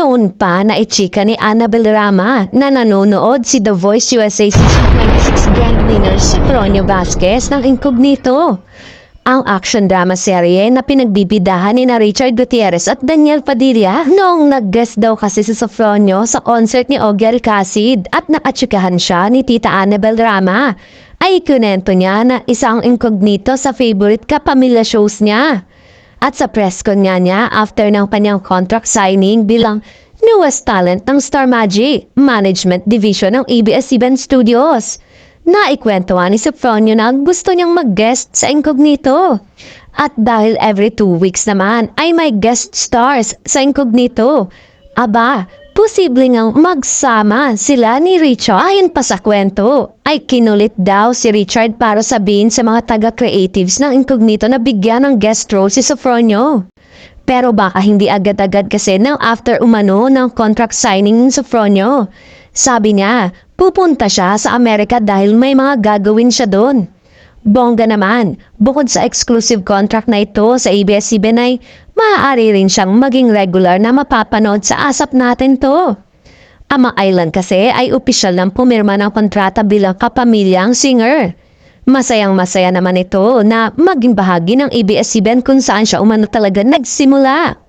Noon pa na ichika ni Annabel Rama na nanonood si The Voice USA Season 26 Grand Winner si Fronio Vasquez ng Incognito. Ang action drama serye na pinagbibidahan ni na Richard Gutierrez at Daniel Padilla noong nag-guest daw kasi si Sofronio sa concert ni Ogie Alcacid at nakatsikahan siya ni Tita Annabel Rama. Ay kunento niya na isang Incognito sa favorite kapamilya shows niya. At sa press con niya after ng kanyang contract signing bilang newest talent ng Star Magic Management Division ng ABS-CBN Studios. Naikwentuhan ni Sofronio na gusto niyang mag-guest sa Incognito. At dahil every 2 weeks naman ay may guest stars sa Incognito. Aba, posible ngang magsama sila ni Richard. Ayon pa sa kwento, ay kinulit daw si Richard para sabihin sa mga taga-creatives ng Incognito na bigyan ng guest role si Sofronio. Pero baka hindi agad-agad kasi nang after umano ng contract signing ni Sofronio. Sabi niya, pupunta siya sa Amerika dahil may mga gagawin siya doon. Bongga naman, bukod sa exclusive contract na ito sa ABS-CBN ay maaari rin siyang maging regular na mapapanood sa Asap Natin to. Ama Island kasi ay opisyal ng pumirma ng kontrata bilang kapamilyang singer. Masayang-masaya naman ito na maging bahagi ng ABS-CBN kung saan siya umano talaga nagsimula.